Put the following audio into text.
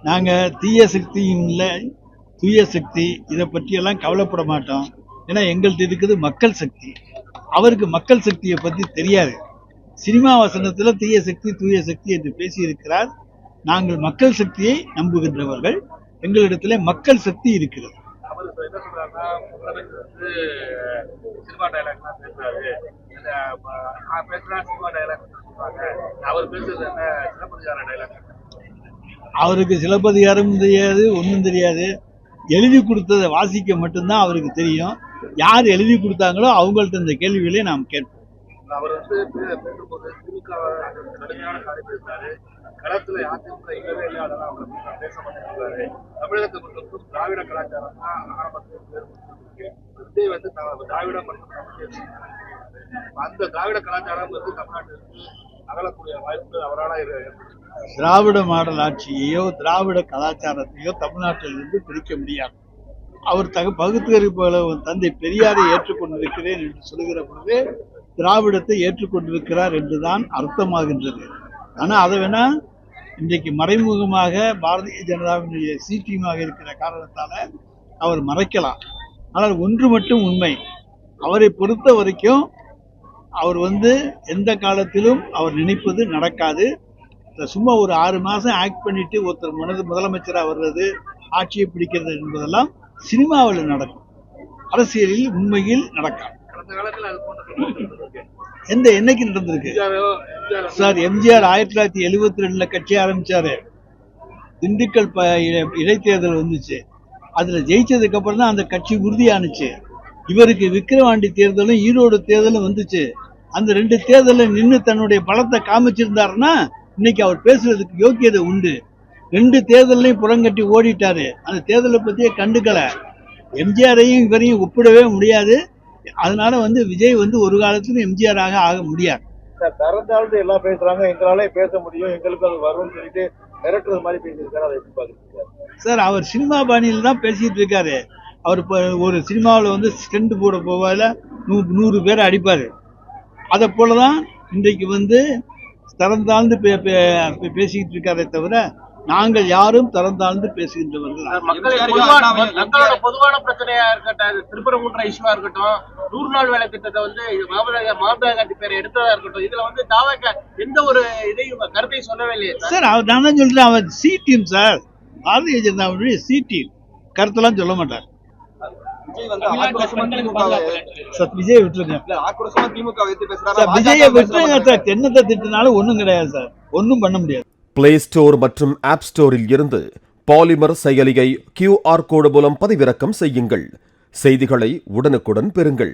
நாங்கள் தீய சக்தியும் இல்லை, தூய சக்தி இதை பற்றியெல்லாம் கவலைப்பட மாட்டோம். ஏன்னா எங்கள்கிட்ட இருக்குது மக்கள் சக்தி. அவருக்கு மக்கள் சக்தியை பற்றி தெரியாது. சினிமா வசனத்தில் தீய சக்தி தூய சக்தி என்று பேசியிருக்கிறார். நாங்கள் மக்கள் சக்தியை நம்புகின்றவர்கள். எங்களிடத்தில் மக்கள் சக்தி இருக்கிறது. அவருக்கு சிலப்பதிகாரம் தெரியாது, ஒன்றும் தெரியாது. எழுதி கொடுத்ததை வாசிக்க மட்டும்தான் அவருக்கு தெரியும். யார் எழுதி கொடுத்தாங்களோ அவங்கள்ட்ட இந்த கேள்விகளை நாம் கேட்போம். அவர் பேசும்போது திமுக கடுமையான காரியம் பேசினாரு. களத்துல அதிமுக இல்லவே இல்லை, அதெல்லாம் அவர் பேச மாட்டேங்கிறாரு. தமிழகத்தை பொறுத்தவரைக்கும் திராவிட கலாச்சாரம் தான் ஆரம்பத்தில் விஜய் திராவிட மற்றும் அந்த திராவிட கலாச்சாரம் தமிழ்நாட்டிற்கு அகலக்கூடிய வாய்ப்பு அவரால் திராவிட மாடல் ஆட்சியையோ திராவிட கலாச்சாரத்தையோ தமிழ்நாட்டிலிருந்து பிரிக்க முடியாது. அவர் பகுத்தறிவு தந்தை பெரியாரை ஏற்றுக்கொண்டிருக்கிறேன் என்று சொல்லுகிற பொழுது திராவிடத்தை ஏற்றுக்கொண்டிருக்கிறார் என்றுதான் அர்த்தமாகின்றது. ஆனால் அதை வேணா இன்றைக்கு மறைமுகமாக பாரதிய ஜனதாவினுடைய சீட்டியமாக இருக்கிற காரணத்தால அவர் மறைக்கலாம். ஆனால் ஒன்று மட்டும் உண்மை, அவரை பொறுத்த வரைக்கும் அவர் எந்த காலத்திலும் அவர் நினைப்பது நடக்காது. சும்மா ஒரு 6 மாதம் ஆக்ட் பண்ணிட்டு ஒருத்தர் முதலமைச்சராக வர்றது, ஆட்சியை பிடிக்கிறது என்பதெல்லாம் சினிமாவில் நடக்கும், அரசியலில் உண்மையில் நடக்காது. என்னைக்கு நடந்திருக்கு சார்? எம்ஜிஆர் 1972 கட்சி ஆரம்பிச்சாரு. திண்டுக்கல் இடைத்தேர்தல் வந்துச்சு. அதுல ஜெயிச்சதுக்கு அப்புறம் தான் அந்த கட்சி உறுதியானுச்சு. இவருக்கு விக்கிரவாண்டி தேர்தலும் ஈரோடு தேர்தலும் வந்துச்சு. அந்த 2 தேர்தலில் நின்று தன்னுடைய பலத்தை காமிச்சிருந்தாருன்னா இன்னைக்கு அவர் பேசுறதுக்கு யோக்கியதை உண்டு. 2 தேர்தலையும் புறங்கட்டி ஓடிட்டாரு. அந்த தேர்தலை பத்தியே கண்டுக்கல. எம்ஜிஆரையும் இவரையும் ஒப்பிடவே முடியாது. அதனால விஜய் ஒரு காலத்துல எம்ஜிஆராக ஆக முடியாது. பிறந்தாலும் எல்லாம் பேசுறாங்க, எங்களாலே பேச முடியும், எங்களுக்கு அது வரும்னு சொல்லிட்டு மிரட்டுறது மாதிரி பேசியிருக்காரு. அதை எப்படி பாக்குறீங்க சார்? அவர் சினிமா பாணியில் தான் பேசிட்டு இருக்காரு. அவர் ஒரு சினிமாவில் ஸ்டெண்ட் போட போவால 100 பேரை அடிப்பாரு. அதை போலதான் இன்றைக்கு தரந்தாழ்ந்து பேசிக்கிட்டு இருக்காரே தவிர நாங்கள் யாரும் தரந்தாழ்ந்து பேசுகின்றவர்கள். மக்களோட பொதுவான பிரச்சனையா இருக்கட்டும், திருப்பரங்குன்ற இஷ்யூவா இருக்கட்டும், 100 நாள் வேலை திட்டத்தை மகாத்மா காந்தி பேரை எடுத்ததா இருக்கட்டும், இதுல தாவக எந்த ஒரு இதையும் கருத்தையும் சொல்லவே இல்லையே சார். அவர் நான் தான் சொல்றேன், அவர் சி டீம் சார். பாரதிய ஜனதாவுடைய சி டீம் கருத்தெல்லாம் சொல்ல மாட்டார். விஜய் விட்டுருங்க, விஜயை விட்டுருங்க சார். என்னத்தை திட்டினாலும் ஒன்றும் கிடையாது சார், ஒன்றும் பண்ண முடியாது. பிளே ஸ்டோர் மற்றும் ஆப் ஸ்டோரில் இருந்து பாலிமர் செயலியை QR கோடு மூலம் பதிவிறக்கம் செய்யுங்கள். செய்திகளை உடனுக்குடன் பெறுங்கள்.